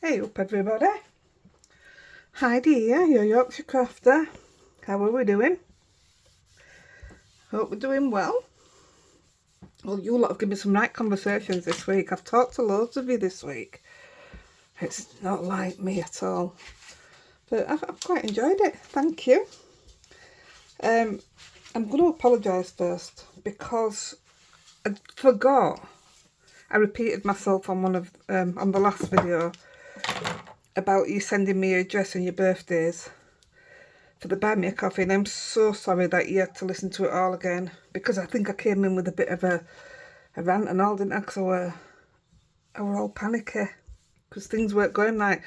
Hey up everybody, Heidi here, your Yorkshire crafter. How are we doing? Hope we're doing well. Well, you lot have given me some right conversations this week. I've talked to loads of you this week. It's not like me at all, but I've quite enjoyed it, thank you. I'm going to apologise first because I forgot. I repeated myself on on the last video about you sending me your address and your birthdays for the Buy Me a Coffee, and I'm so sorry that you had to listen to it all again, because I think I came in with a bit of a rant and all, didn't I? Because I were all panicky because things weren't going right.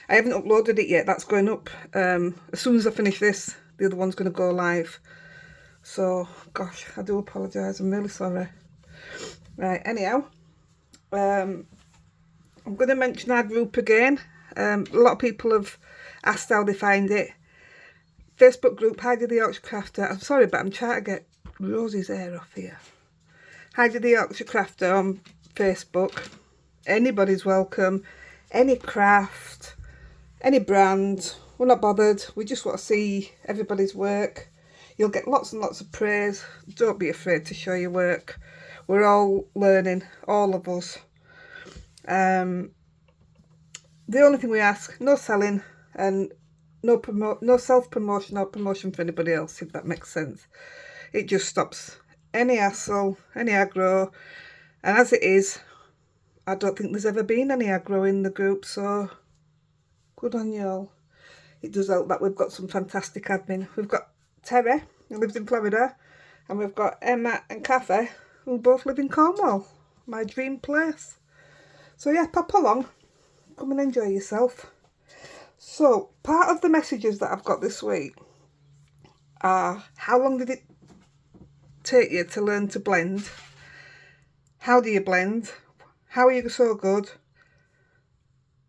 I haven't uploaded it yet. That's going up as soon as I finish this. The other one's going to go live. So gosh, I do apologise. I'm really sorry. Right, anyhow, I'm going to mention our group again. A lot of people have asked how they find it. Facebook group, Heidi-The Yorkshire Crafter. I'm sorry, but I'm trying to get Rosie's hair off here. Heidi-The Yorkshire Crafter on Facebook. Anybody's welcome. Any craft, any brand. We're not bothered. We just want to see everybody's work. You'll get lots and lots of praise. Don't be afraid to show your work. We're all learning, all of us. The only thing we ask, no selling and no self-promotion or promotion for anybody else, if that makes sense. It just stops any hassle, any aggro. And as it is, I don't think there's ever been any aggro in the group, so good on you all. It does help that we've got some fantastic admin. We've got Terry, who lives in Florida, and we've got Emma and Kathy, who both live in Cornwall, my dream place. So yeah, pop along, come and enjoy yourself. So part of the messages that I've got this week are: how long did it take you to learn to blend? How do you blend? How are you so good?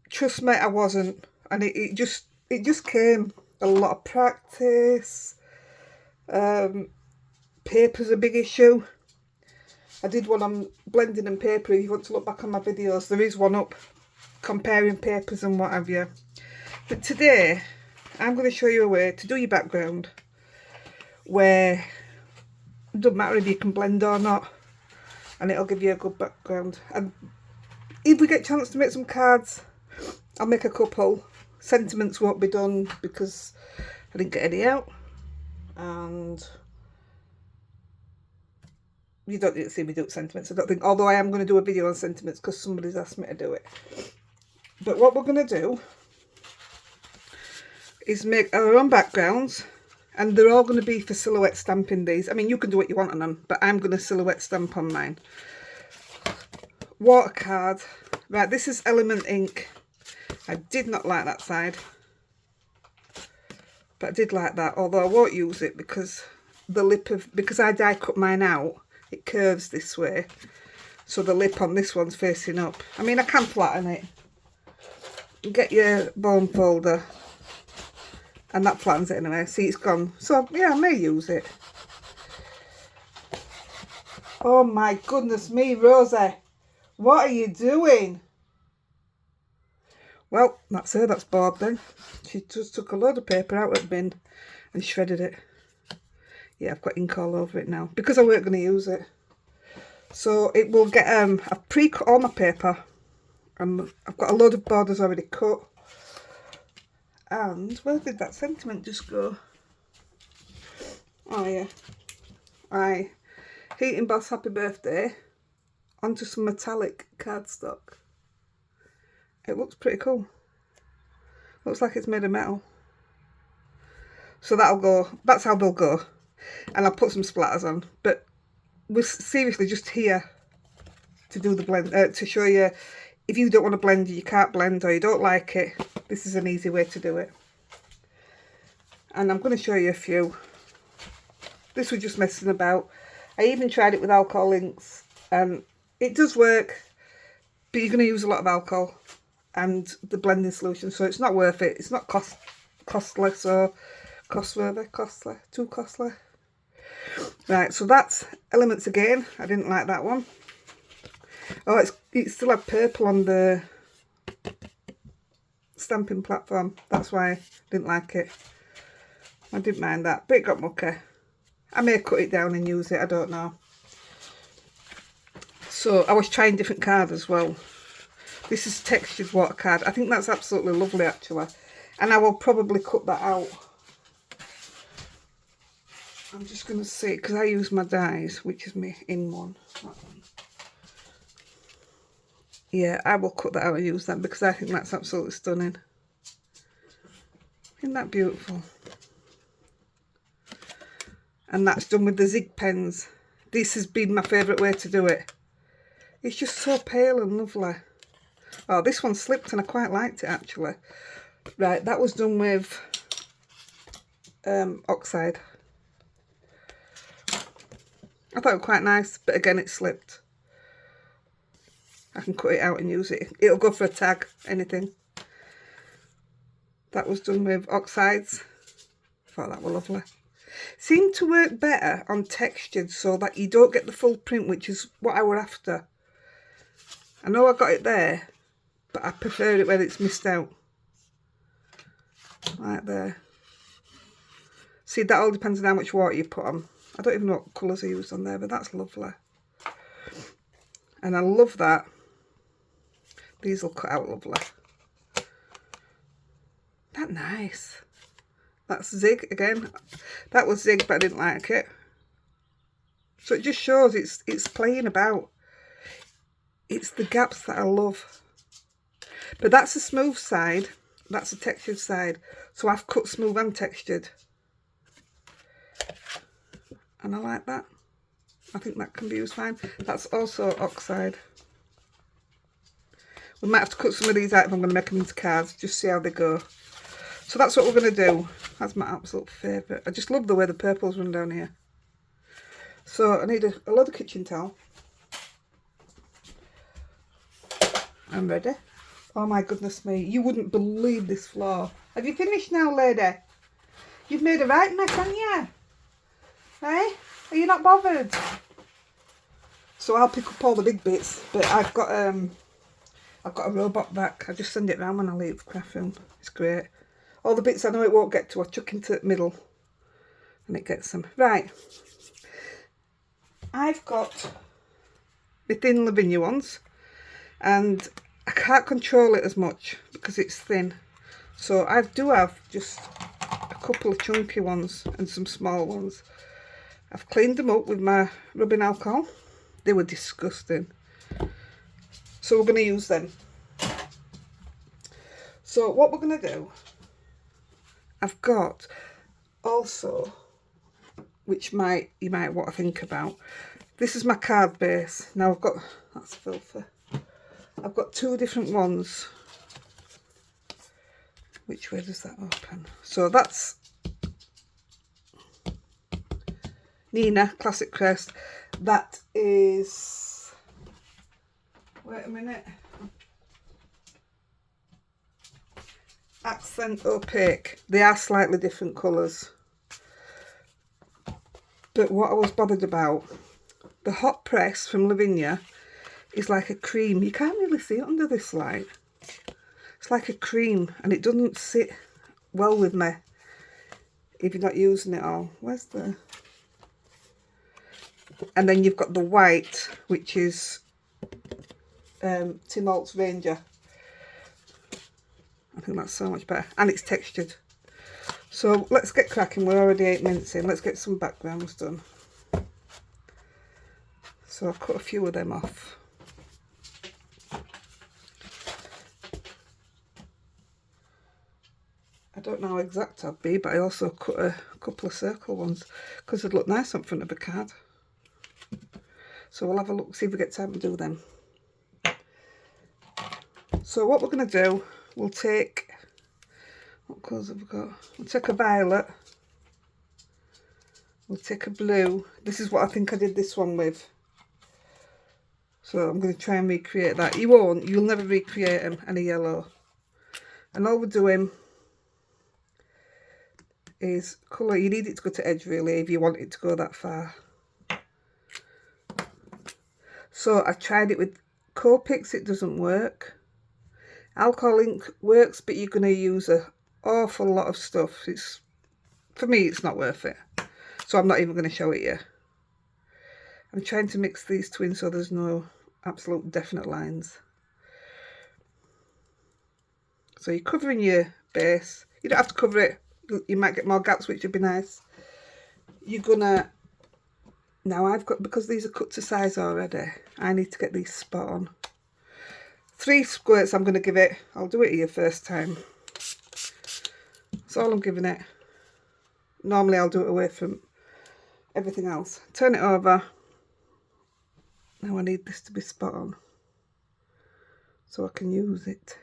Trust me, I wasn't, and it just came. A lot of practice. Paper's a big issue. I did one on blending and paper. If you want to look back on my videos, there is one up comparing papers and what have you. But today I'm going to show you a way to do your background where it doesn't matter if you can blend or not, and it'll give you a good background. And if we get a chance to make some cards, I'll make a couple. Sentiments won't be done because I didn't get any out, and you don't need to see me do sentiments, I don't think, although I am going to do a video on sentiments because somebody's asked me to do it. But what we're going to do is make our own backgrounds, and they're all going to be for silhouette stamping these. I mean, you can do what you want on them, but I'm going to silhouette stamp on mine. Water card. Right, this is Element ink. I did not like that side, but I did like that, although I won't use it because because I die cut mine out, it curves this way, so the lip on this one's facing up. I mean, I can flatten it. Get your bone folder, and that flattens it anyway. See, it's gone. So yeah, I may use it. Oh my goodness me, Rosie, what are you doing? Well, that's her, that's bored then. She just took a load of paper out of the bin and shredded it. Yeah, I've got ink all over it now because I weren't going to use it. So it will get, I've pre-cut all my paper, and I've got a load of borders already cut. And where did that sentiment just go? Oh yeah. Heat emboss happy birthday onto some metallic cardstock. It looks pretty cool. Looks like it's made of metal. So that'll go, that's how they'll go. And I'll put some splatters on. But we're seriously just here to do the blend, to show you if you don't want to blend, you can't blend, or you don't like it, this is an easy way to do it. And I'm going to show you a few. This was just messing about. I even tried it with alcohol inks, and it does work, but you're going to use a lot of alcohol and the blending solution, so it's not worth it. It's not costly, so too costly. Right, so that's Elements again. I didn't like that one. Oh, it still had purple on the stamping platform. That's why I didn't like it. I didn't mind that, but it got mucky. I may cut it down and use it, I don't know. So I was trying different cards as well. This is textured water card. I think that's absolutely lovely actually. And I will probably cut that out. I'm just going to see, because I use my dies, which is my in one. Yeah, I will cut that out and use that because I think that's absolutely stunning. Isn't that beautiful? And that's done with the zig pens. This has been my favourite way to do it. It's just so pale and lovely. Oh, this one slipped and I quite liked it actually. Right, that was done with Oxide. I thought it was quite nice, but again it slipped. I can cut it out and use it. It'll go for a tag, anything. That was done with Oxides. I thought that was lovely. Seemed to work better on textured so that you don't get the full print, which is what I were after. I know I got it there, but I prefer it when it's missed out. Like there. See, that all depends on how much water you put on. I don't even know what colours I used on there, but that's lovely. And I love that. These will cut out lovely. That nice. That's zig again. That was zig, but I didn't like it. So it just shows it's playing about. It's the gaps that I love. But that's a smooth side. That's a textured side. So I've cut smooth and textured. And I like that. I think that can be used fine. That's also Oxide. We might have to cut some of these out if I'm going to make them into cards. Just see how they go. So that's what we're going to do. That's my absolute favourite. I just love the way the purples run down here. So I need a load of kitchen towel. I'm ready. Oh my goodness me. You wouldn't believe this floor. Have you finished now, lady? You've made a right mess, haven't you? Hey? Are you not bothered? So I'll pick up all the big bits. But I've got a robot vac. I just send it round when I leave the craft room. It's great. All the bits I know it won't get to, I chuck into the middle. And it gets them. Right. I've got the thin Lavinia ones. And I can't control it as much because it's thin. So I do have just a couple of chunky ones and some small ones. I've cleaned them up with my rubbing alcohol. They were disgusting. So we're going to use them. So what we're going to do, I've got also, which you might want to think about. This is my card base. Now I've got, that's filthy. I've got two different ones. Which way does that open? So that's Nina Classic Crest. That is, wait a minute, Accent Opaque. They are slightly different colours. But what I was bothered about, the hot press from Lavinia is like a cream. You can't really see it under this light. It's like a cream and it doesn't sit well with me if you're not using it all. Where's the... And then you've got the white, which is Tim Holtz Ranger. I think that's so much better. And it's textured. So let's get cracking. We're already 8 minutes in. Let's get some backgrounds done. So I've cut a few of them off. I don't know how exact I'd be, but I also cut a couple of circle ones because they'd look nice on front of a card. So we'll have a look, see if we get time to do them. So what we're going to do, we'll take, what colours have we got? We'll take a violet. We'll take a blue. This is what I think I did this one with. So I'm going to try and recreate that. You won't, you'll never recreate them, and a yellow. And all we're doing is colour. You need it to go to edge really if you want it to go that far. So I tried it with Copics, it doesn't work. Alcohol ink works, but you're going to use an awful lot of stuff. For me, it's not worth it. So I'm not even going to show it you. I'm trying to mix these two in so there's no absolute definite lines. So you're covering your base. You don't have to cover it. You might get more gaps, which would be nice. You're gonna, now I've got, because these are cut to size already, I need to get these spot on. 3 squirts I'm going to give it. I'll do it here first time. That's all I'm giving it. Normally I'll do it away from everything else. Turn it over. Now I need this to be spot on so I can use it.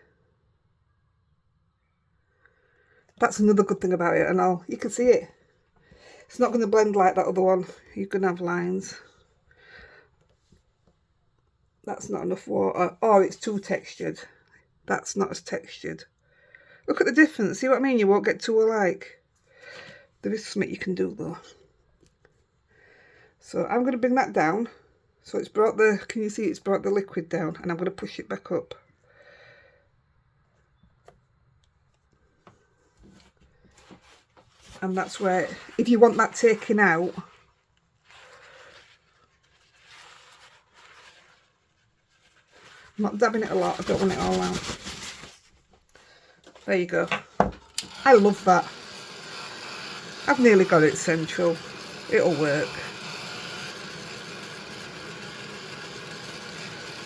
That's another good thing about it, and you can see it. It's not going to blend like that other one. You're going to have lines. That's not enough water, or it's too textured. That's not as textured. Look at the difference. See what I mean? You won't get two alike. There is something you can do though. So I'm going to bring that down. So it's brought can you see it's brought the liquid down, and I'm going to push it back up. And that's where, if you want that taken out, I'm not dabbing it a lot, I don't want it all out. There you go. I love that. I've nearly got it central. It'll work.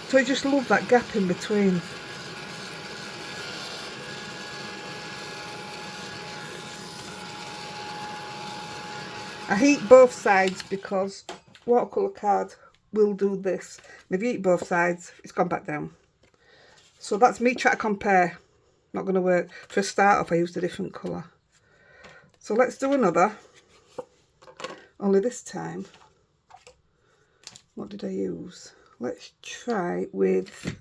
So I just love that gap in between. I heat both sides because watercolour card will do this. And if you heat both sides, it's gone back down. So that's me trying to compare. Not going to work. For a start off, I used a different colour. So let's do another. Only this time, what did I use? Let's try with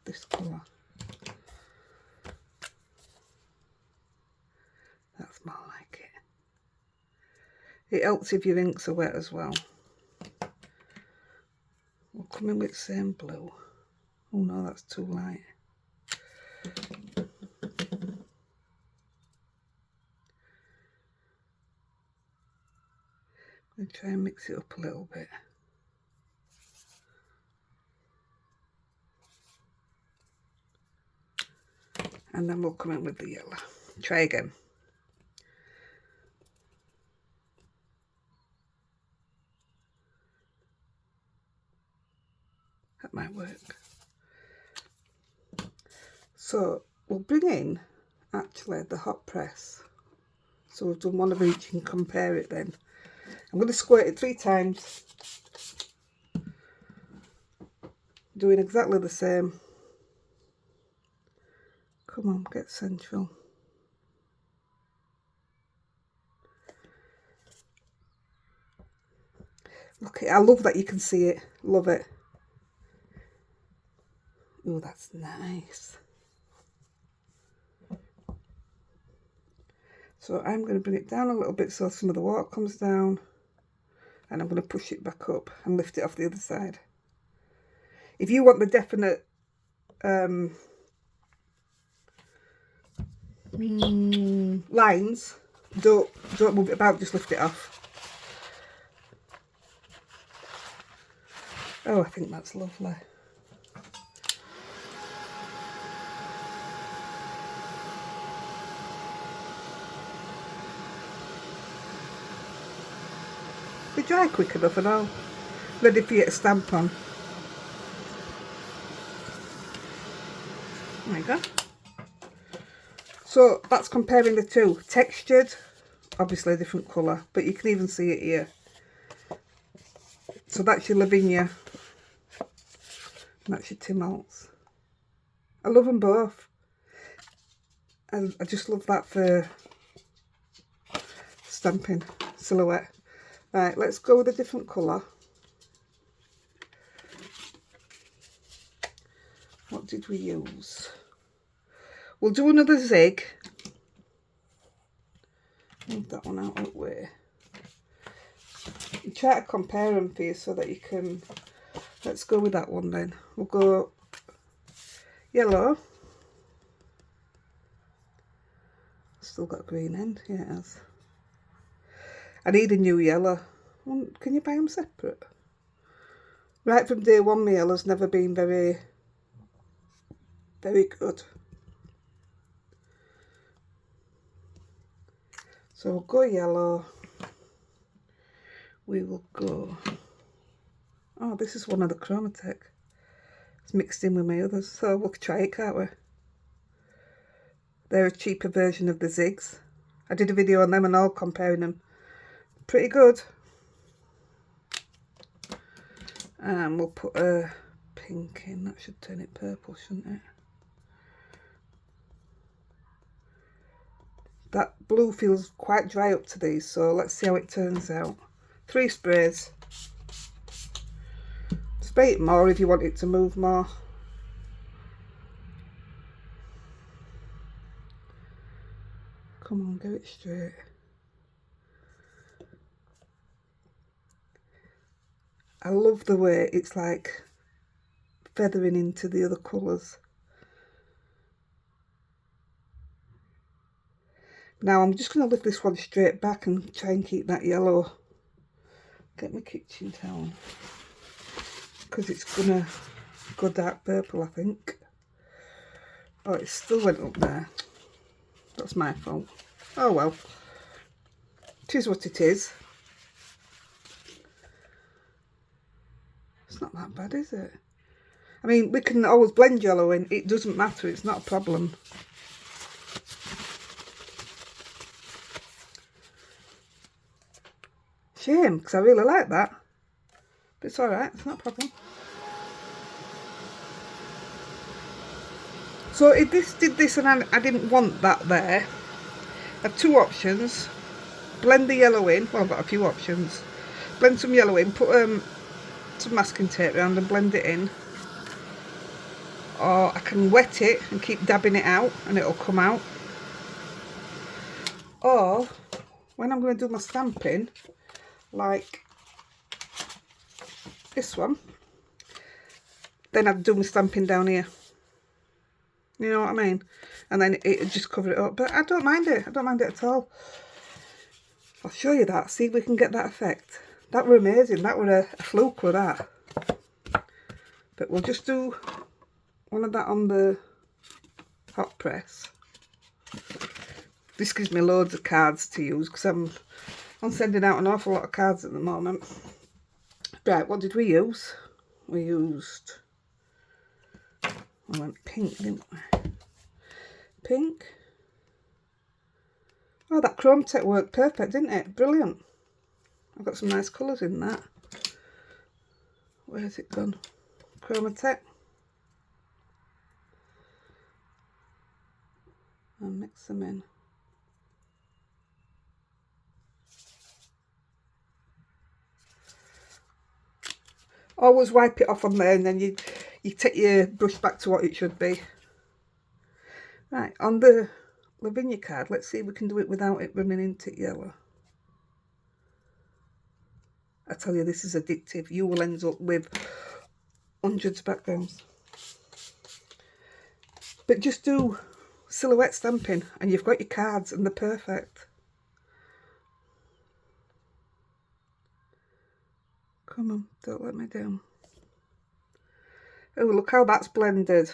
this colour. That's more like it. It helps if your inks are wet as well. We'll come in with the same blue. Oh no, that's too light. I'm going to try and mix it up a little bit. And then we'll come in with the yellow. Try again. That might work. So we'll bring in actually the hot press. So we've done one of each and compare it then. I'm going to squirt it 3 times. Doing exactly the same. Come on, get central. Look, I love that you can see it. Love it. Oh, that's nice. So I'm going to bring it down a little bit so some of the water comes down, and I'm going to push it back up and lift it off the other side. If you want the definite lines, don't move it about, just lift it off. Oh, I think that's lovely. They dry quick enough and all. Ready for you to stamp on. There you go. So that's comparing the two. Textured, obviously a different colour, but you can even see it here. So that's your Lavinia. And that's your Tim Holtz. I love them both. And I just love that for stamping silhouette. Right, let's go with a different colour. What did we use? We'll do another zig. Move that one out of the way. And try to compare them for you so that you can Let's go with that one then. We'll go yellow. Still got a green end, yeah it has. I need a new yellow. Can you buy them separate? Right from day one, my yellow's never been very good. So we'll go yellow. We will go... Oh, this is one of the Chromatech. It's mixed in with my others, so we'll try it, can't we? They're a cheaper version of the Zigs. I did a video on them and all, comparing them. Pretty good. And we'll put a pink in. That should turn it purple, shouldn't it? That blue feels quite dry up to these, so let's see how it turns out. 3 sprays. Spray it more if you want it to move more. Come on, get it straight. I love the way it's like feathering into the other colours. Now I'm just going to lift this one straight back and try and keep that yellow. Get my kitchen towel, because it's going to go dark purple, I think. Oh, it still went up there. That's my fault. Oh well. It is what it is. It's not that bad, is it? I mean, we can always blend yellow in. It doesn't matter. It's not a problem. Shame, because I really like that. But it's alright. It's not a problem. So if this did this and I didn't want that there, I have 2 options. Blend the yellow in. Well, I've got a few options. Blend some yellow in, put some masking tape around and blend it in. Or I can wet it and keep dabbing it out and it'll come out. Or when I'm going to do my stamping, like this one, then I'd do my stamping down here. You know what I mean? And then it'd just cover it up. But I don't mind it. I don't mind it at all. I'll show you that. See if we can get that effect. That were amazing. That were a fluke with that. But we'll just do one of that on the hot press. This gives me loads of cards to use because I'm sending out an awful lot of cards at the moment. Right, what did we use? We used... I went pink, didn't we? Pink. Oh, that Chromatech worked perfect, didn't it? Brilliant. I've got some nice colours in that. Where's it gone? Chromatech. And mix them in. Always wipe it off on there and then you take your brush back to what it should be. Right, on the Lavinia card, let's see if we can do it without it running into yellow. I tell you, this is addictive. You will end up with hundreds of backgrounds. But just do silhouette stamping and you've got your cards and they're perfect. Come on, don't let me down. Oh, look how that's blended.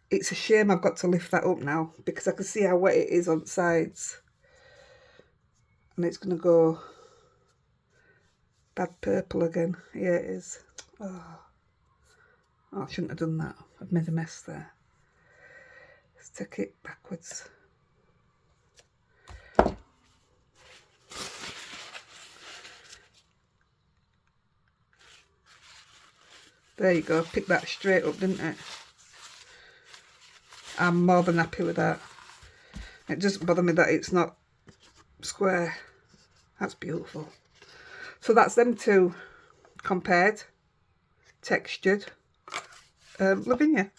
It's a shame I've got to lift that up now because I can see how wet it is on the sides. And it's going to go bad purple again. Yeah, it is. Oh, I shouldn't have done that. I've made a mess there. Let's take it backwards. There you go. Picked that straight up, didn't it? I'm more than happy with that. It doesn't bother me that it's not square. That's beautiful. So that's them two compared, textured. Lavinia.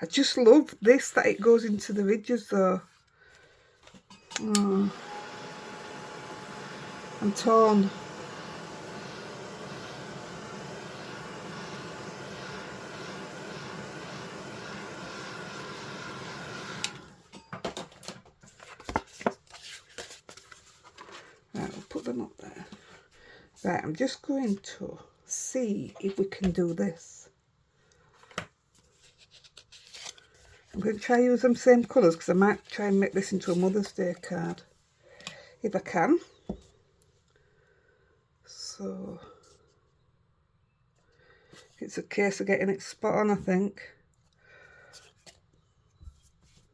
I just love this, that it goes into the ridges though. Oh. I'm torn. Right, I'm just going to see if we can do this. I'm going to try use them same colours because I might try and make this into a Mother's Day card. If I can. So, it's a case of getting it spot on, I think.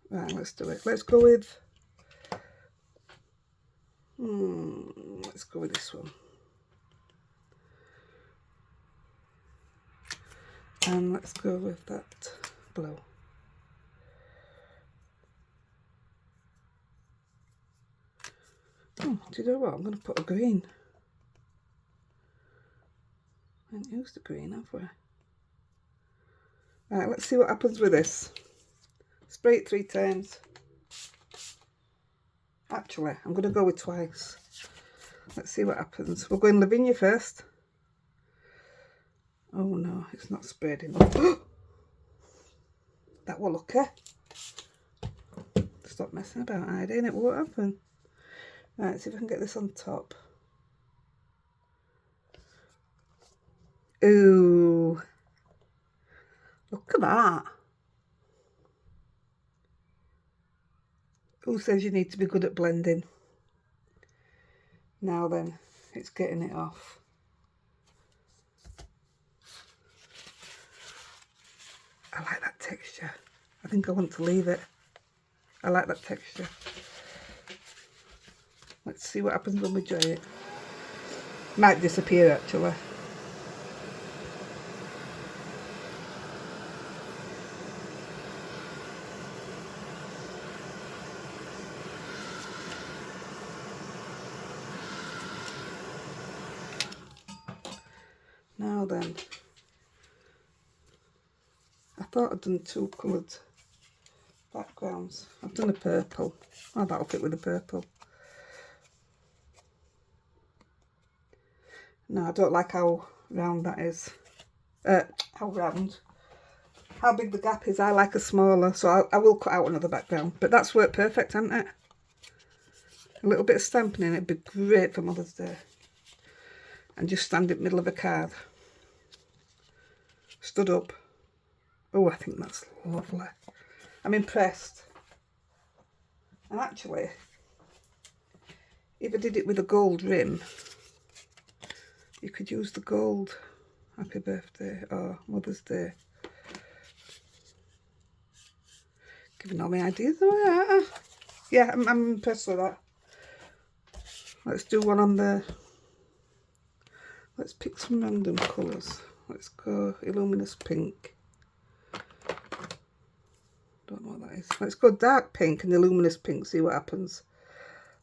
Right, let's do it. Let's go with... let's go with this one. And let's go with that blue. Oh, do you know what? I'm going to put a green. I haven't used the green, have we? Right, let's see what happens with this. Spray it 3 times. Actually, I'm going to go with twice. Let's see what happens. We're going Lavinia first. Oh no, it's not sprayed enough. That will look it. Stop messing about, Heidi, and it won't happen. Right, see if I can get this on top. Ooh. Look at that. Who says you need to be good at blending? Now then, it's getting it off. I like that texture. I think I want to leave it. I like that texture. Let's see what happens when we dry it. Might disappear actually. Now then, I thought I'd done 2 coloured backgrounds. I've done a purple. Oh, that'll fit with the purple. No, I don't like how round that is. How big the gap is. I like a smaller, so I will cut out another background. But that's worked perfect, hasn't it? A little bit of stamping in it would be great for Mother's Day. And just stand in the middle of a card. Stood up. Oh, I think that's lovely. I'm impressed. And actually, if I did it with a gold rim, you could use the gold Happy Birthday or Mother's Day. Giving all my ideas away. Yeah, I'm impressed with that. Let's do one on the... Let's pick some random colours. Let's go Illuminous Pink. Don't know what that is. Let's go dark pink and Illuminous Pink, see what happens.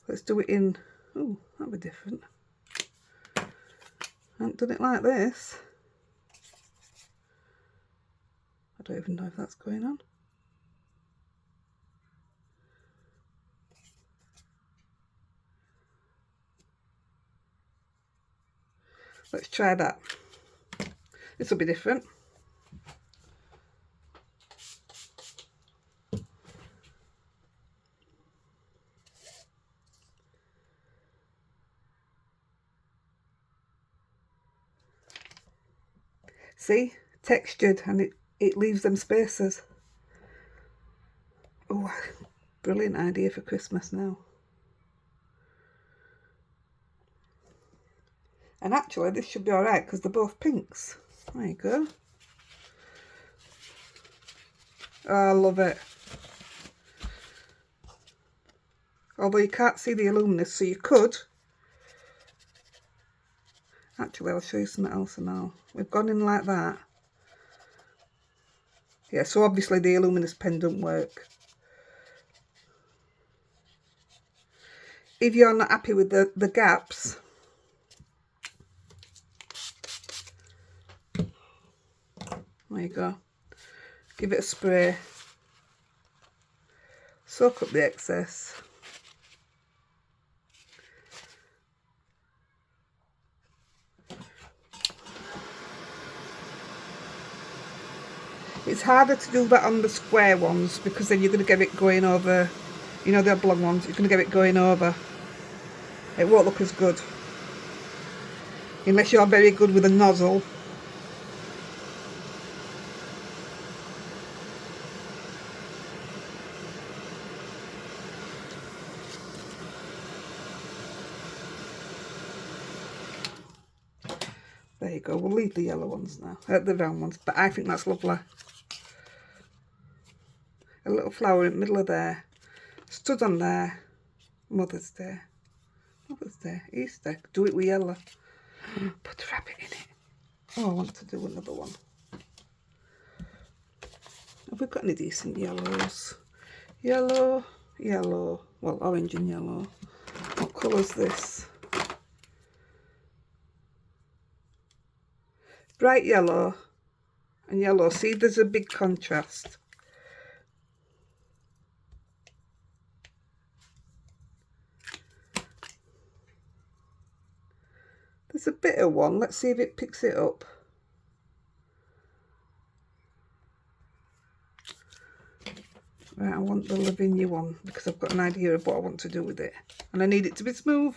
Let's do it in... Oh, that'll be different. I haven't done it like this. I don't even know if that's going on. Let's try that. This will be different. See? Textured, and it leaves them spaces. Oh, brilliant idea for Christmas now. And actually, this should be alright because they're both pinks. There you go. Oh, I love it. Although you can't see the Illuminous, so you could. Actually, I'll show you something else now. We've gone in like that. Yeah, so obviously the Illuminous pen doesn't work. If you're not happy with the gaps, there you go. Give it a spray. Soak up the excess. It's harder to do that on the square ones because then you're going to get it going over, you know, the oblong ones, you're going to get it going over. It won't look as good. unless you're very good with a nozzle. There you go, we'll leave the yellow ones now, the round ones, but I think that's lovely. A little flower in the middle of there, stood on there, Mother's Day, Easter, do it with yellow. Put the rabbit in it. Oh, I want to do another one. Have we got any decent yellows? Yellow, well, orange and yellow. What colour's this? Bright yellow and yellow. See, there's a big contrast. There's a bit of one. Let's see if it picks it up. Right, I want the Lavinia one because I've got an idea of what I want to do with it. And I need it to be smooth.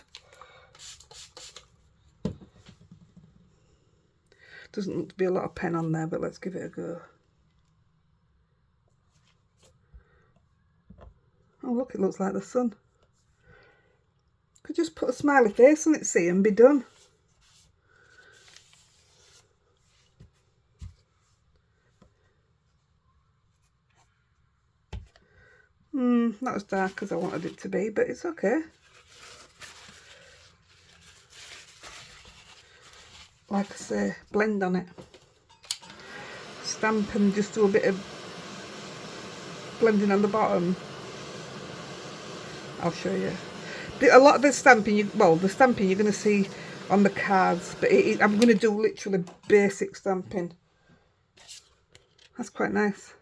Doesn't look to be a lot of pen on there, but let's give it a go. Oh look, it looks like the sun. Could just put a smiley face on it, see, and be done. Not as dark as I wanted it to be, but it's okay. Like I say, blend on it. Stamp and just do a bit of blending on the bottom. I'll show you. A lot of the stamping, the stamping you're going to see on the cards, but I'm going to do literally basic stamping. That's quite nice.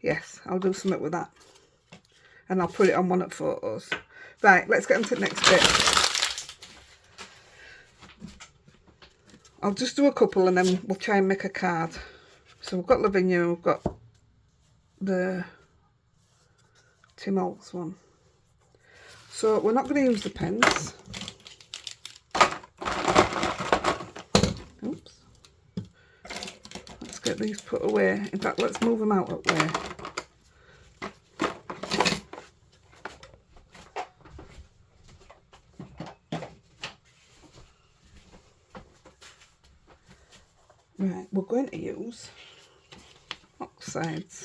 Yes, I'll do something with that. And I'll put it on one of the photos. Right, let's get on to the next bit. I'll just do a couple and then we'll try and make a card. So we've got Lavinia and we've got the Tim Holtz one. So we're not going to use the pens. Oops. Let's get these put away. In fact, let's move them out of the way. Right, we're going to use Oxides.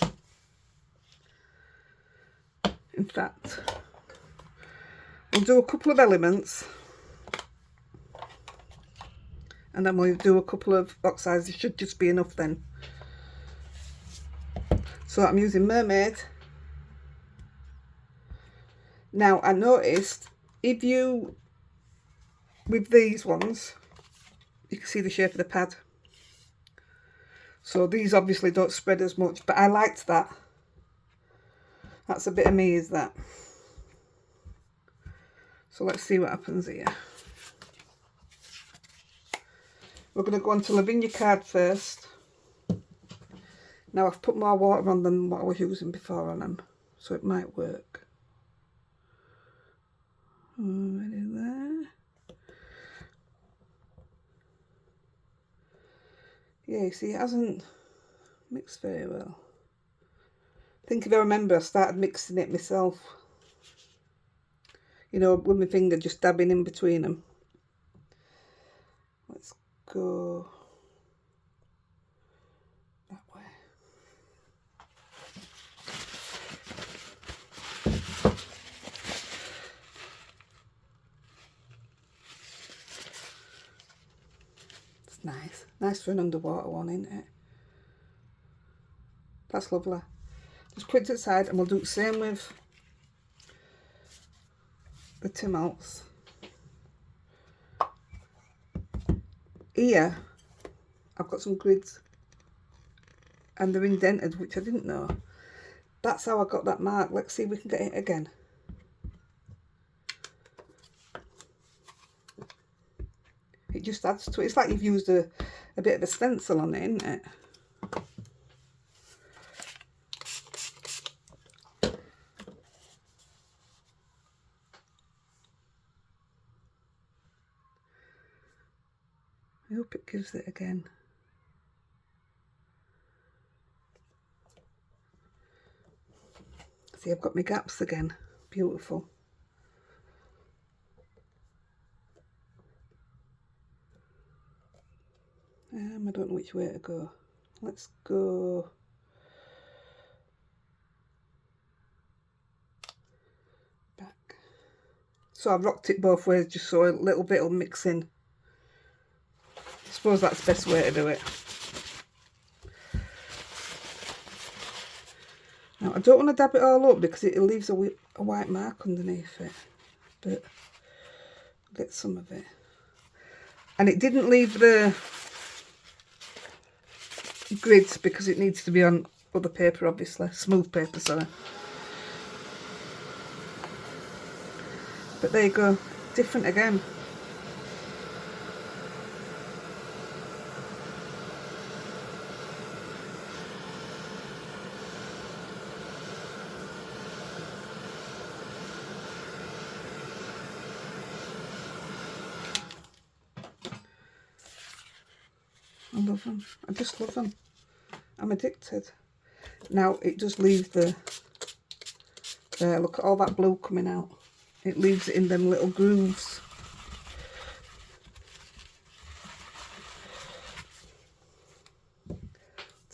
In fact, we'll do a couple of elements and then we'll do a couple of Oxides. It should just be enough then. So I'm using Mermaid. Now I noticed if you, with these ones, you can see the shape of the pad. So these obviously don't spread as much, but I liked that. That's a bit of me, is that. So let's see what happens here. We're going to go on to Lavinia card first. Now I've put more water on than what I was using before on them, so it might work. Already there. Yeah, you see, it hasn't mixed very well. I think if I remember, I started mixing it myself. You know, with my finger just dabbing in between them. Let's go that way. It's nice. Nice for an underwater one, isn't it? That's lovely. Just put it to the side and we'll do the same with the Tim Holtz. Here, I've got some grids and they're indented, which I didn't know. That's how I got that mark. Let's see if we can get it again. It just adds to it. It's like you've used a bit of a stencil on it, isn't it? I hope it gives it again. See, I've got my gaps again. Beautiful. I don't know which way to go. Let's go back. So I've rocked it both ways just so a little bit will mix in. I suppose that's the best way to do it. Now I don't want to dab it all up because it leaves a white mark underneath it, but I'll get some of it. And it didn't leave the grids because it needs to be on other paper, obviously, smooth paper, sorry. But there you go, different again. I love them. I just love them. I'm addicted. Now it does leave the, there, look at all that blue coming out. It leaves it in them little grooves.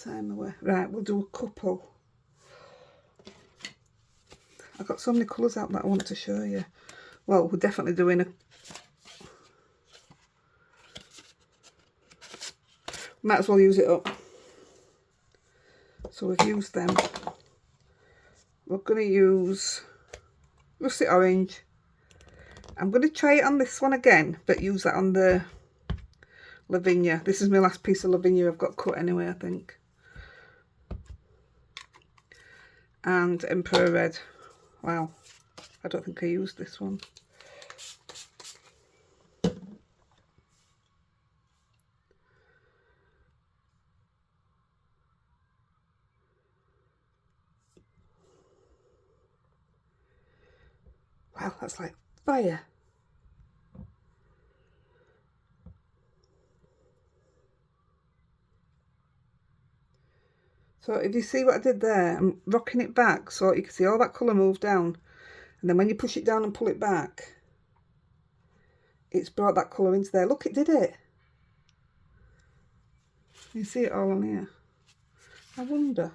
Time away. Right, we'll do a couple. I've got so many colours out that I want to show you. Well, we're definitely doing a, might as well use it up. So we've used them. We're going to use russet orange. I'm going to try it on this one again, but use that on the Lavinia. This is my last piece of Lavinia I've got cut anyway, I think. And Emperor Red. Wow, I don't think I used this one. Wow, that's like fire. So if you see what I did there, I'm rocking it back so you can see all that colour move down. And then when you push it down and pull it back, it's brought that colour into there. Look, it did it. You see it all on here. I wonder.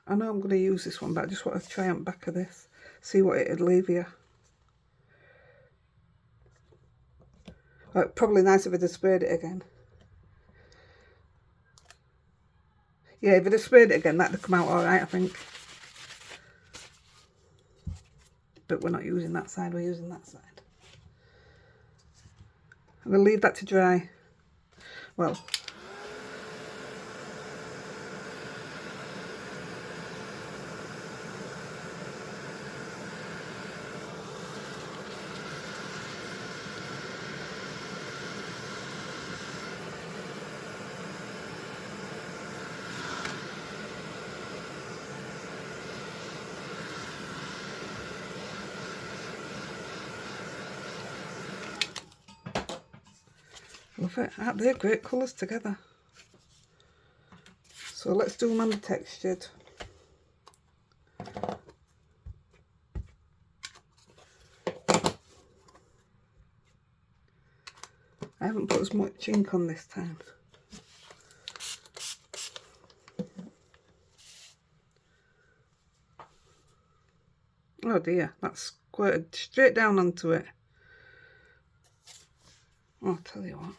I know I'm going to use this one, but I just want to try on back of this. See what it'd leave here. Probably nice if I'd have sprayed it again. Yeah, if I'd have sprayed it again, that'd have come out alright, I think. But we're not using that side, we're using that side. I'm going to leave that to dry. Well, love it. They're great colours together. So let's do them on the textured. I haven't put as much ink on this time. Oh dear, that's squirted straight down onto it. Oh, I'll tell you what.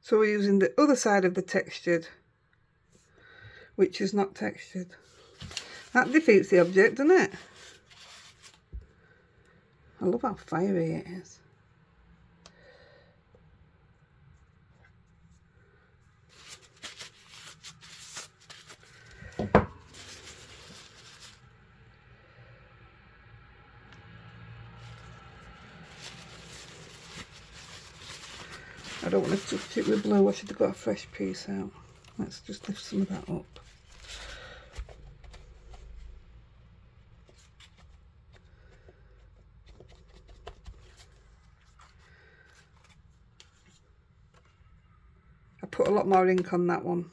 So we're using the other side of the textured, which is not textured. That defeats the object, doesn't it? I love how fiery it is. I don't want to touch it with blue. I should have got a fresh piece out. Let's just lift some of that up. put a lot more ink on that one.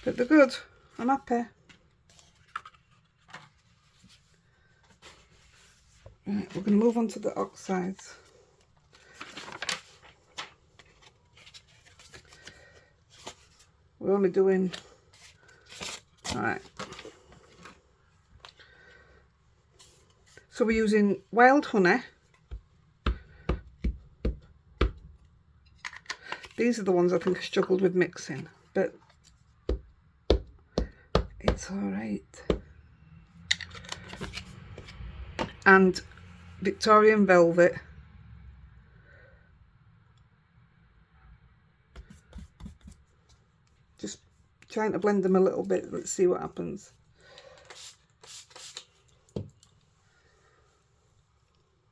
But they're good. I'm happy. Right, we're going to move on to the oxides. We're only doing... Alright. So we're using wild honey. These are the ones I think I struggled with mixing, but it's alright. And Victorian Velvet. Just trying to blend them a little bit. Let's see what happens.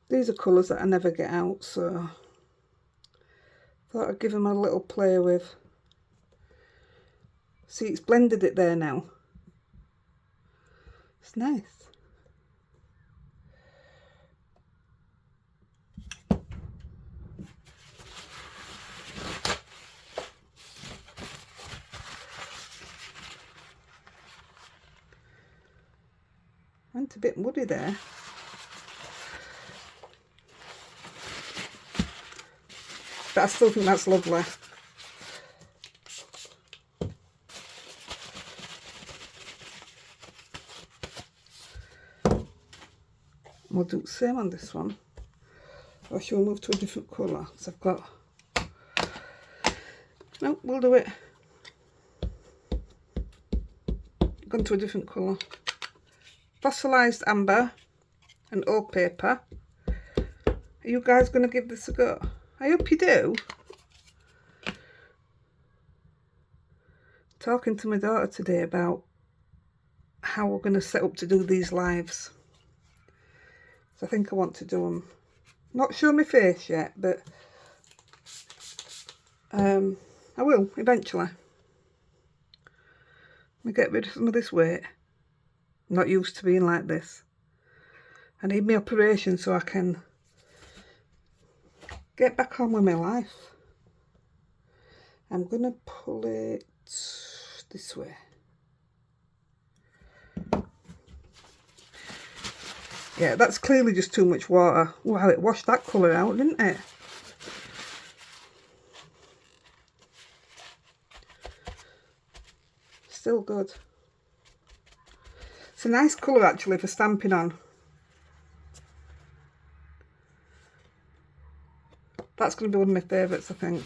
These are colours that I never get out, so I thought I'd give them a little play with. See, it's blended it there now. It's nice. Went a bit muddy there. But I still think that's lovely. We'll do the same on this one. Or shall we move to a different colour? So I've got... No, we'll do it. Gone to a different colour. Fossilised amber and old paper. Are you guys going to give this a go? I hope you do. Talking to my daughter today about how we're going to set up to do these lives. So I think I want to do them. Not show my face yet, but I will eventually. Let me get rid of some of this weight. I'm not used to being like this. I need my operation so I can get back on with my life. I'm going to pull it this way. Yeah, that's clearly just too much water. Wow, it washed that colour out, didn't it? Still good. It's a nice colour actually for stamping on. That's going to be one of my favourites, I think.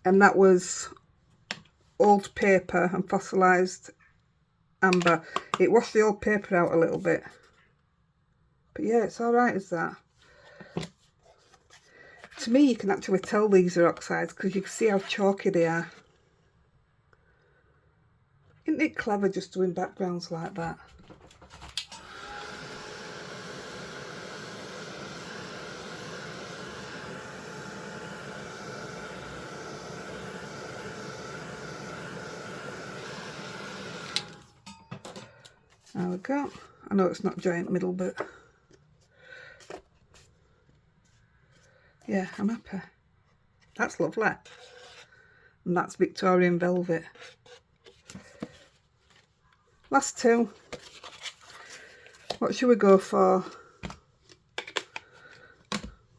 And that was old paper and fossilised amber. It washed the old paper out a little bit. But yeah, it's alright as that. To me, you can actually tell these are oxides because you can see how chalky they are. Isn't it clever just doing backgrounds like that? There we go. I know it's not giant middle, but yeah, I'm happy. That's lovely. And that's Victorian Velvet. Last two. What should we go for?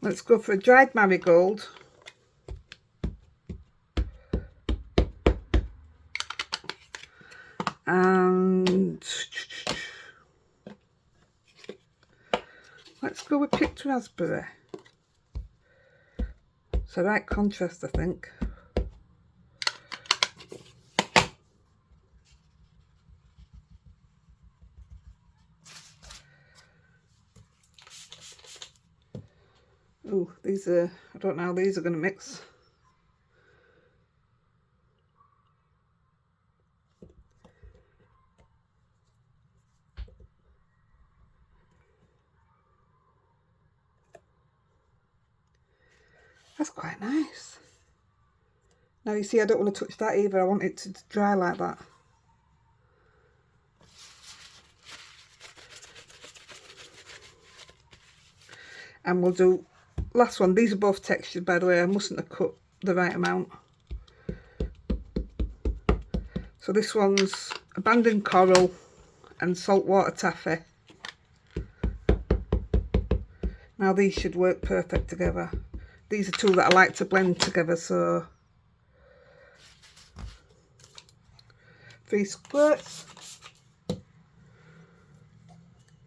Let's go for a dried marigold. And let's go with picked raspberry. It's the right contrast, I think. Oh, these are, I don't know how these are going to mix. That's quite nice. Now you see, I don't want to touch that either. I want it to dry like that. And we'll do last one, these are both textured, by the way. I mustn't have cut the right amount. So this one's abandoned coral and saltwater taffy. Now these should work perfect together. These are two that I like to blend together, so 3 squirts.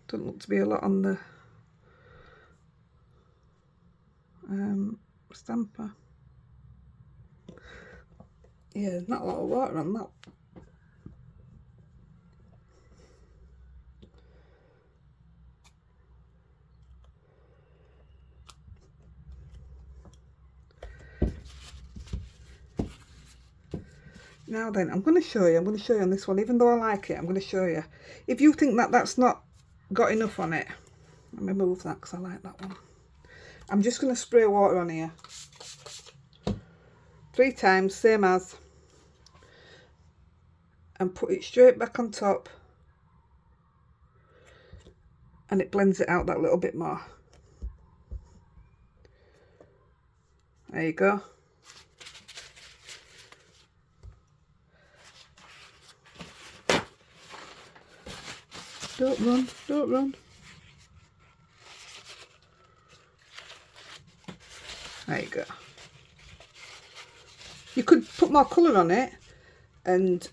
Doesn't look to be a lot on the stamper. Yeah, not a lot of water on that. Now then, I'm going to show you on this one, even though I like it, I'm going to show you. If you think that that's not got enough on it, let me move that because I like that one. I'm just going to spray water on here. 3 times, same as. And put it straight back on top. And it blends it out that little bit more. There you go. Don't run, don't run. There you go. You could put more colour on it and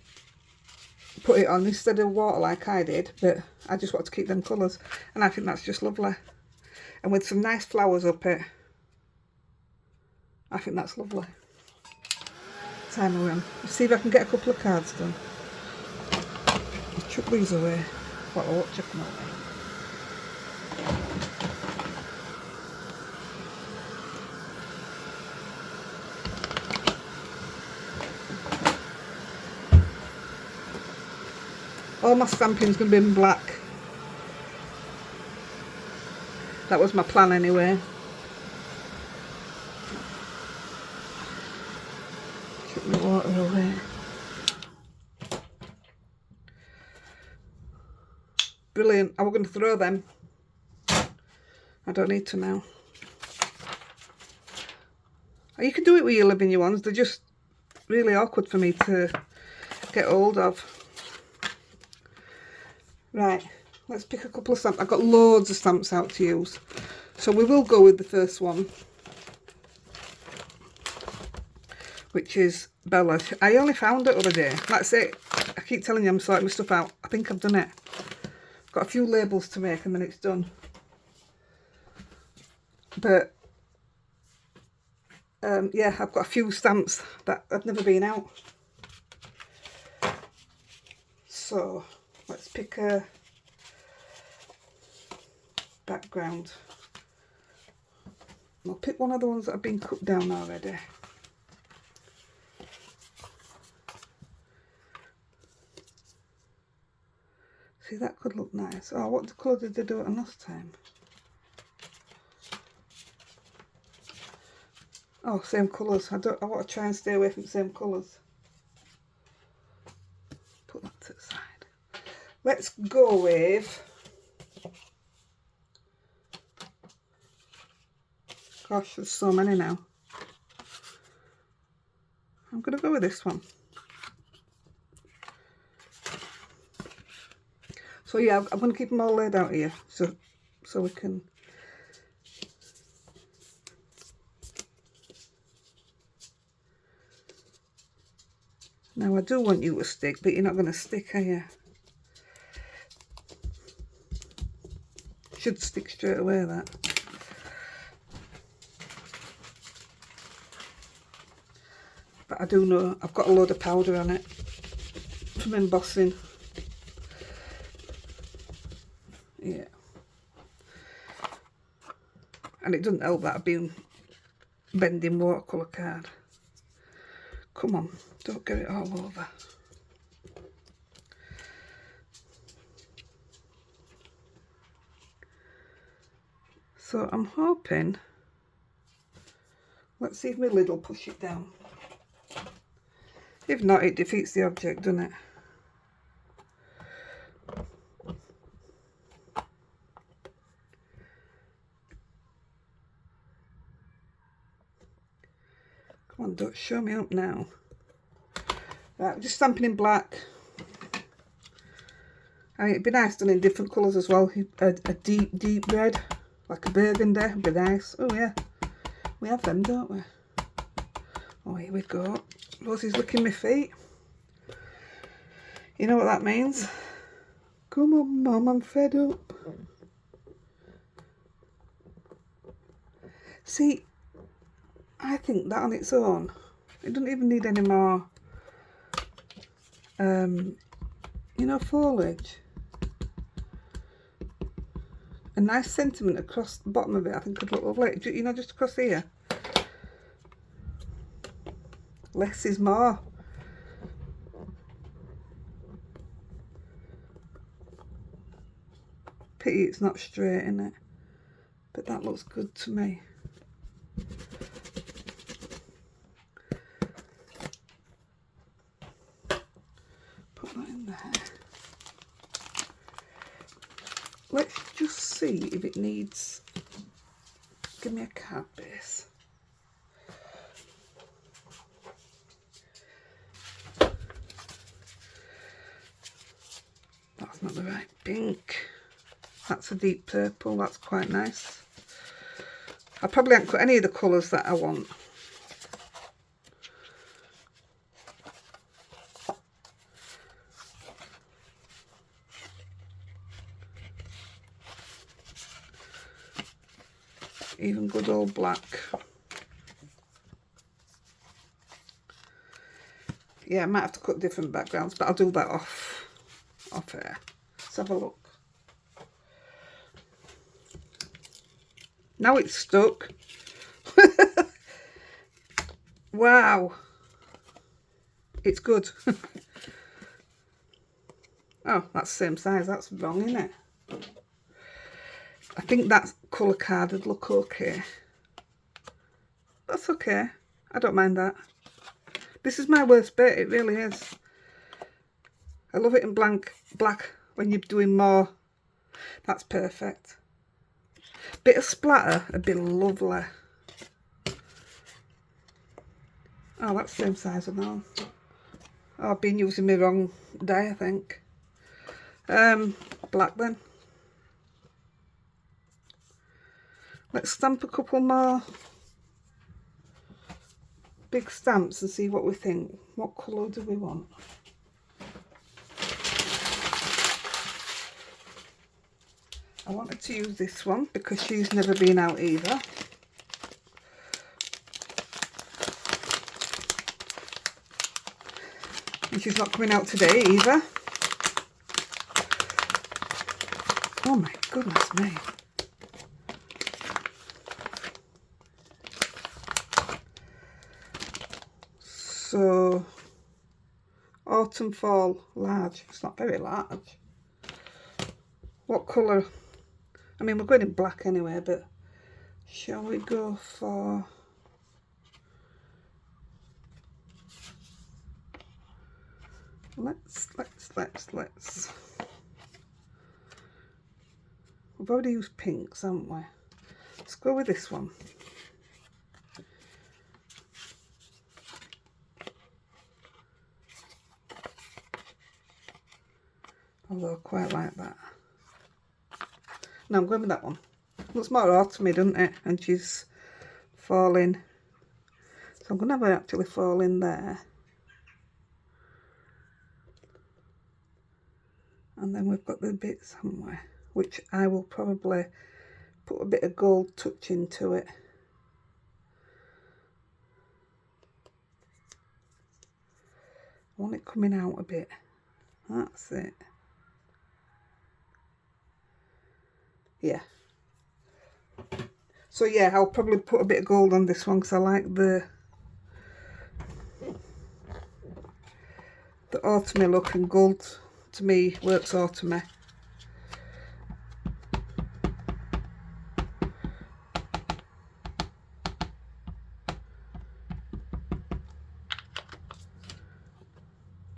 put it on instead of water like I did, but I just want to keep them colours, and I think that's just lovely. And with some nice flowers up it, I think that's lovely. Time around. See if I can get a couple of cards done. I'll chuck these away. Well, I won't chuck them away. All my stamping's going to be in black. That was my plan anyway. Chuck my water away. Brilliant. I was going to throw them. I don't need to now. You can do it with your Lavinia ones. They're just really awkward for me to get hold of. Right, let's pick a couple of stamps. I've got loads of stamps out to use. So we will go with the first one, which is Bella. I only found it the other day. That's it. I keep telling you I'm sorting my stuff out. I think I've done it. Got a few labels to make and then it's done. But yeah, I've got a few stamps that have never been out. So let's pick a background. I'll pick one of the ones that have been cut down already. See, that could look nice. Oh, what colour did they do it on last time? Oh, same colours. I want to try and stay away from the same colours. Put that to the side. Let's go with, gosh, there's so many now. I'm going to go with this one. So yeah, I'm going to keep them all laid out here so we can. Now I do want you to stick, but you're not going to stick, are you? Should stick straight away, that. But I do know I've got a load of powder on it from embossing. Yeah. And it doesn't help that I've been bending watercolour card. Come on, don't get it all over. So I'm hoping, let's see if my lid will push it down. If not, it defeats the object, doesn't it? on, don't show me up now. Right, just stamping in black. I mean, it'd be nice done in different colours as well. A deep red, like a burgundy, would be nice. Oh yeah, we have them, don't we? Oh, here we go. Rosie's licking my feet. You know what that means? Come on, Mum, I'm fed up. See, I think that on its own, it doesn't even need any more, you know, foliage. A nice sentiment across the bottom of it, I think could look lovely. You know, just across here. Less is more. Pity it's not straight, innit? But that looks good to me. Put that in there. Let's just see if it needs... Give me a card base. That's not the right pink. That's a deep purple, that's quite nice. I probably haven't got any of the colours that I want. Even good old black. Yeah, I might have to cut different backgrounds, but I'll do that off air. Let's have a look. Now it's stuck. Wow. It's good. Oh, that's the same size. That's wrong, isn't it? I think that colour card would look okay. That's okay. I don't mind that. This is my worst bit. It really is. I love it in black when you're doing more. That's perfect. Bit of splatter would be lovely. Oh, that's the same size as now. Oh, I've been using my wrong dye, I think. Black then. Let's stamp a couple more big stamps and see what we think. What colour do we want? I wanted to use this one because she's never been out either. And she's not coming out today either. Oh my goodness me. So, autumn, fall, large. It's not very large. What colour? I mean, we're going in black anyway, but shall we go for... Let's. We've already used pinks, haven't we? Let's go with this one. Although I quite like that. No, I'm going with that one. Looks more autumny, doesn't it? And she's falling. So I'm going to have her actually fall in there. And then we've got the bits, haven't we? Which I will probably put a bit of gold touch into it. I want it coming out a bit. That's it. Yeah. So yeah, I'll probably put a bit of gold on this one because I like the autumny look, and gold to me works autumny.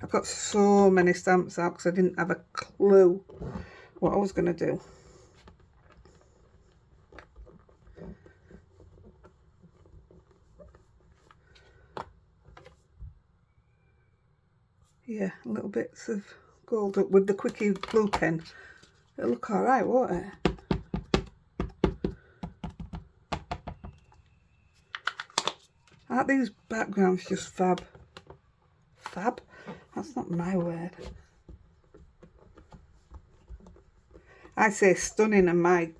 I've got so many stamps out because I didn't have a clue what I was going to do. Yeah, little bits of gold up with the Quickie blue pen. It'll look alright, won't it? Aren't these backgrounds just fab? Fab? That's not my word. I say stunning, and my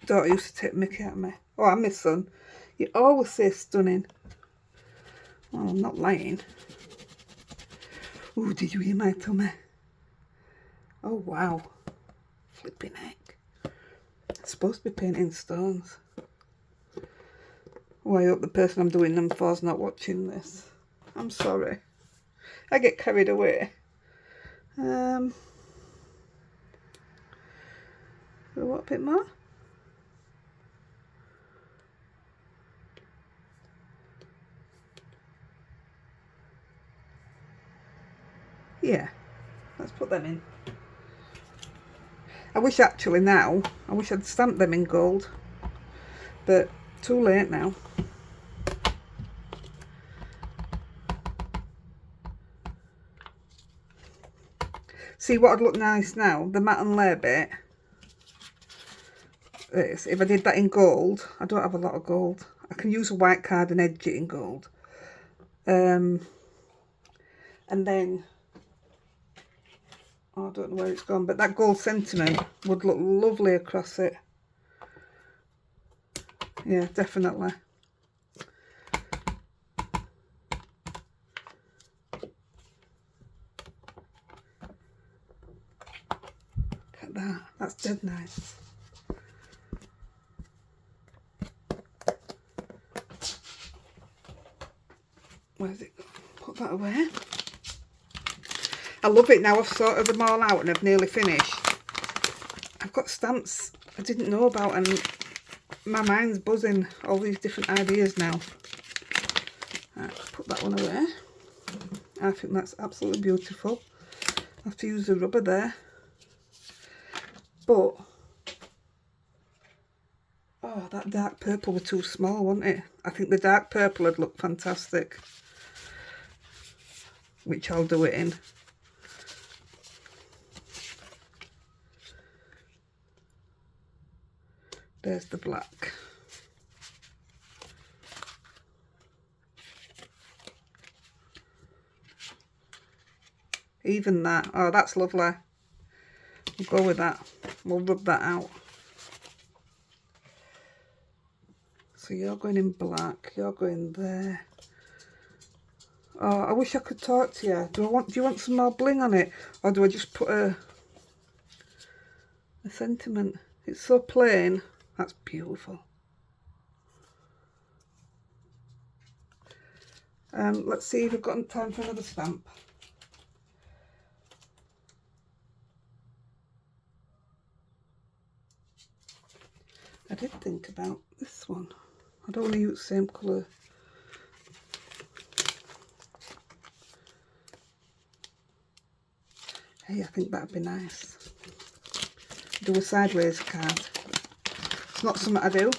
daughter used to take mickey out of me. Oh, and my son. You always say stunning. Well, I'm not lying. Ooh, did you hear my tummy? Oh, wow. Flipping heck. It's supposed to be painting stones. Oh, I hope the person I'm doing them for is not watching this. I'm sorry. I get carried away. What, a bit more? Yeah, let's put them in. I wish actually now, I wish I'd stamped them in gold, but too late now. See what would look nice now? The matte and layer bit. If I did that in gold, I don't have a lot of gold. I can use a white card and edge it in gold. And then, oh, I don't know where it's gone, but that gold sentiment would look lovely across it. Yeah, definitely. Look at that. That's dead nice. Where's it gone? Put that away. I love it now. I've sorted them all out and I've nearly finished. I've got stamps I didn't know about, and my mind's buzzing. All these different ideas now. Right, put that one away. I think that's absolutely beautiful. I have to use the rubber there. But, oh, that dark purple was too small, wasn't it? I think the dark purple would look fantastic. Which I'll do it in. There's the black. Even that. Oh, that's lovely. We'll go with that. We'll rub that out. So you're going in black. You're going there. Oh, I wish I could talk to you. Do you want some more bling on it? Or do I just put a sentiment? It's so plain. That's beautiful. Let's see if I've got time for another stamp. I did think about this one. I don't want to use the same colour. Hey, I think that'd be nice. Do a sideways card. It's not something I do.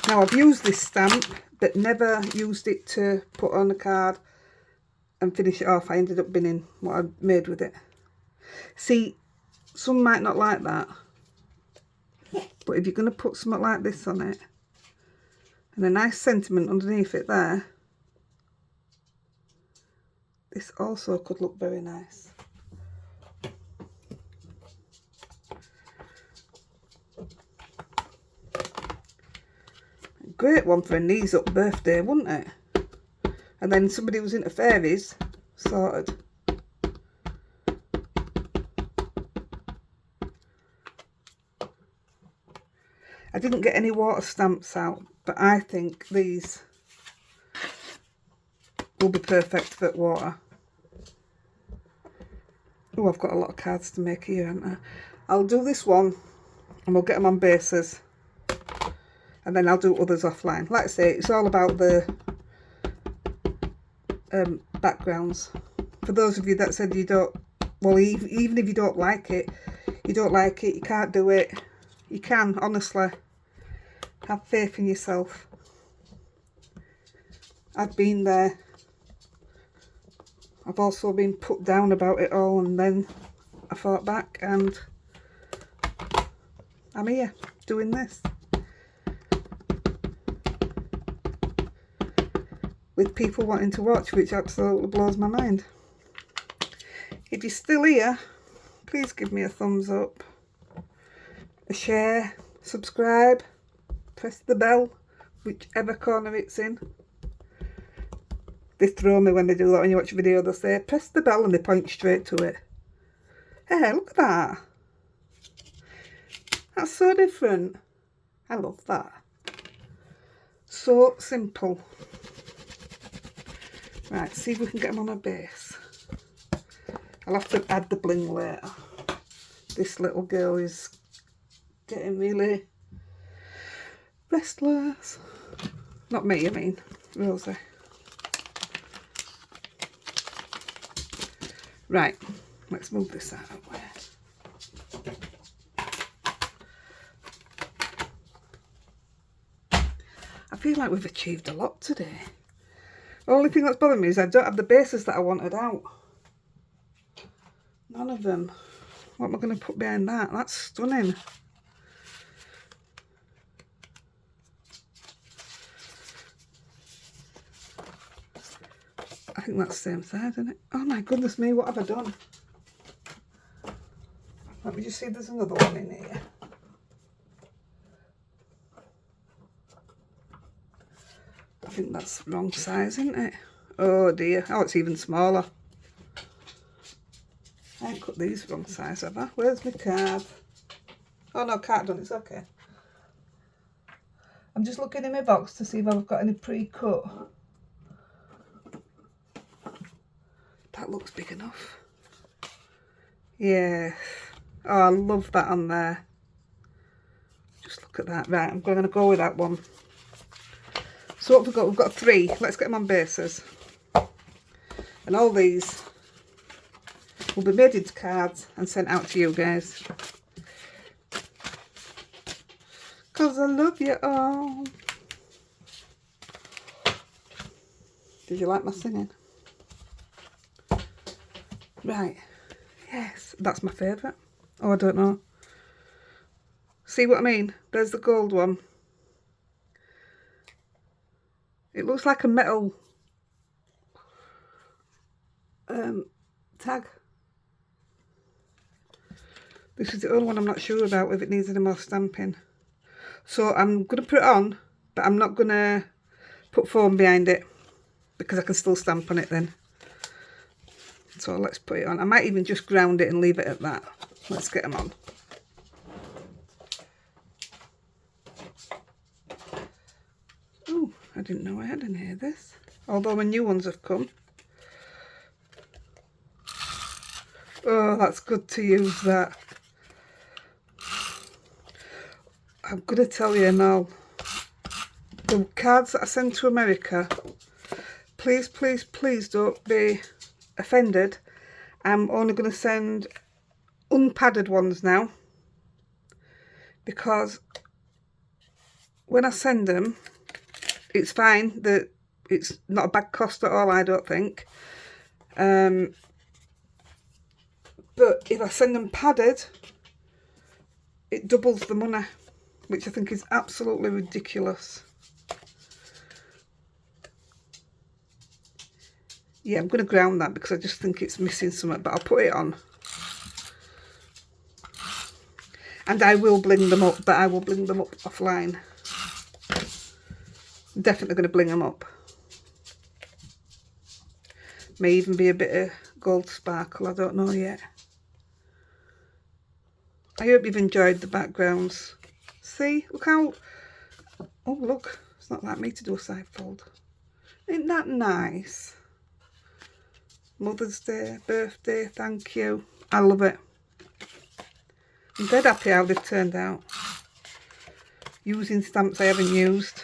Now, I've used this stamp, but never used it to put on a card and finish it off. I ended up binning what I made with it. See, some might not like that. But if you're going to put something like this on it, and a nice sentiment underneath it there, this also could look very nice. Great one for a knees up birthday, wouldn't it? And then somebody was into fairies, sorted. I didn't get any water stamps out, but I think these will be perfect for water. Oh, I've got a lot of cards to make here, haven't I? I'll do this one and we'll get them on bases. And then I'll do others offline. Like I say, it's all about the backgrounds. For those of you that said you don't, well, even if you don't like it, you can't do it. You can, honestly. Have faith in yourself. I've been there. I've also been put down about it all, and then I fought back and I'm here doing this. With people wanting to watch, which absolutely blows my mind. If you're still here, please give me a thumbs up, a share, subscribe, press the bell, whichever corner it's in. They throw me when they do that. When you watch a video, they'll say, press the bell, and they point straight to it. Hey, look at that. That's so different. I love that. So simple. Right, see if we can get them on a base. I'll have to add the bling later. This little girl is getting really restless. Not me, I mean Rosie. Right, let's move this out of the way. I feel like we've achieved a lot today. The only thing that's bothering me is I don't have the bases that I wanted out. None of them. What am I going to put behind that? That's stunning. I think that's the same side, isn't it? Oh my goodness me, what have I done? Let me just see if there's another one in here. I think that's the wrong size, isn't it? Oh dear. Oh, it's even smaller. I ain't cut these wrong size, have I? Where's my card? Oh no, card done, it's okay. I'm just looking in my box to see if I've got any pre-cut. That looks big enough. Yeah. Oh, I love that on there. Just look at that. Right, I'm going to go with that one. So what have we got? We've got 3. Let's get them on bases. And all these will be made into cards and sent out to you guys. Because I love you all. Did you like my singing? Right. Yes, that's my favourite. Oh, I don't know. See what I mean? There's the gold one. It looks like a metal tag. This is the only one I'm not sure about if it needs any more stamping. So I'm going to put it on, but I'm not going to put foam behind it because I can still stamp on it then. So let's put it on. I might even just ground it and leave it at that. Let's get them on. Oh, I didn't know I had any of this. Although my new ones have come. Oh, that's good to use that. I'm going to tell you now. The cards that I send to America, please, please, please don't be offended. I'm only going to send unpadded ones now. Because when I send them, it's fine that it's not a bad cost at all, I don't think. But if I send them padded, it doubles the money, which I think is absolutely ridiculous. Yeah, I'm going to ground that because I just think it's missing something, but I'll put it on. And I will bling them up, but I will bling them up offline. I'm definitely going to bling them up. May even be a bit of gold sparkle, I don't know yet. I hope you've enjoyed the backgrounds. See, look how... Oh, look, it's not like me to do a side fold. Isn't that nice? Mother's Day, birthday, thank you. I love it. I'm dead happy how they've turned out. Using stamps I haven't used.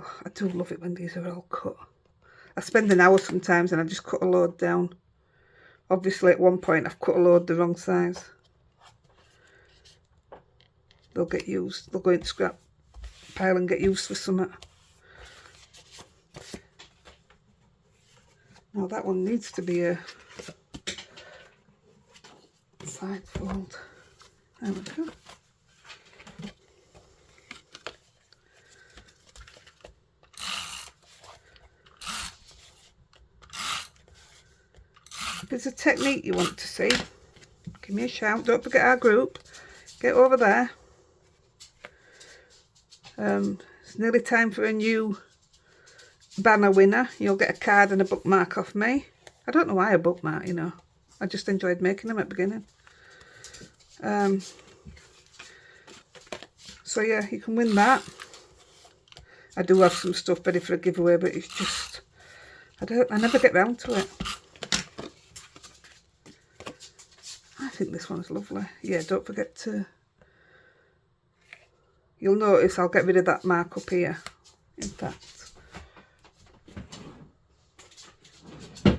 Oh, I do love it when these are all cut. I spend an hour sometimes and I just cut a load down. Obviously at one point I've cut a load the wrong size. They'll get used. They'll go into scrap pile and get used for something. Now that one needs to be a side fold. There we go. If there's a technique you want to see, give me a shout. Don't forget our group. Get over there. It's nearly time for a new banner winner. You'll get a card and a bookmark off me. I don't know why a bookmark, you know. I just enjoyed making them at the beginning. So yeah, you can win that. I do have some stuff ready for a giveaway, but it's just I never get round to it. I think this one's lovely. Yeah, don't forget to, you'll notice I'll get rid of that mark up here, in fact.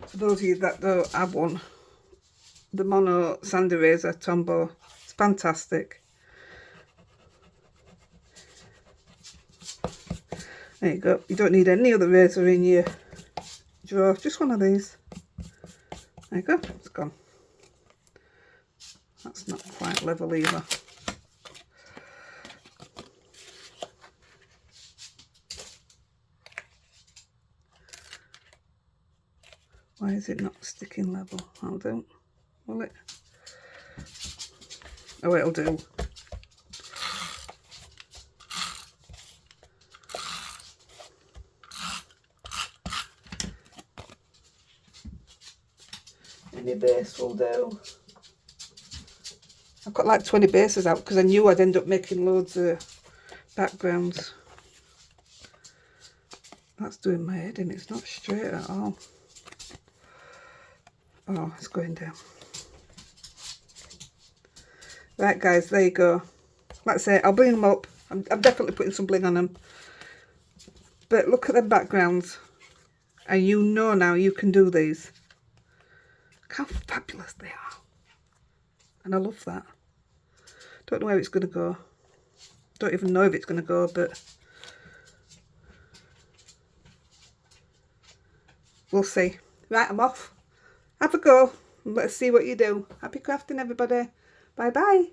For those of you that don't have one, the Mono Sand Eraser Tombow, it's fantastic. There you go. You don't need any other razor in your drawer, just one of these. There you go, it's gone. That's not quite level either. Why is it not sticking level? I'll do. Will it? Oh, it'll do. Any base will do. I've got like 20 bases out because I knew I'd end up making loads of backgrounds. That's doing my head in, it's not straight at all. Oh, it's going down. Right guys, there you go. Like I say, I'll bring them up. I'm definitely putting some bling on them. But look at the backgrounds. And you know now you can do these. Look how fabulous they are. And I love that. Don't know where it's going to go. Don't even know if it's going to go, but we'll see. Right, I'm off. Have a go. Let's see what you do. Happy crafting, everybody. Bye bye.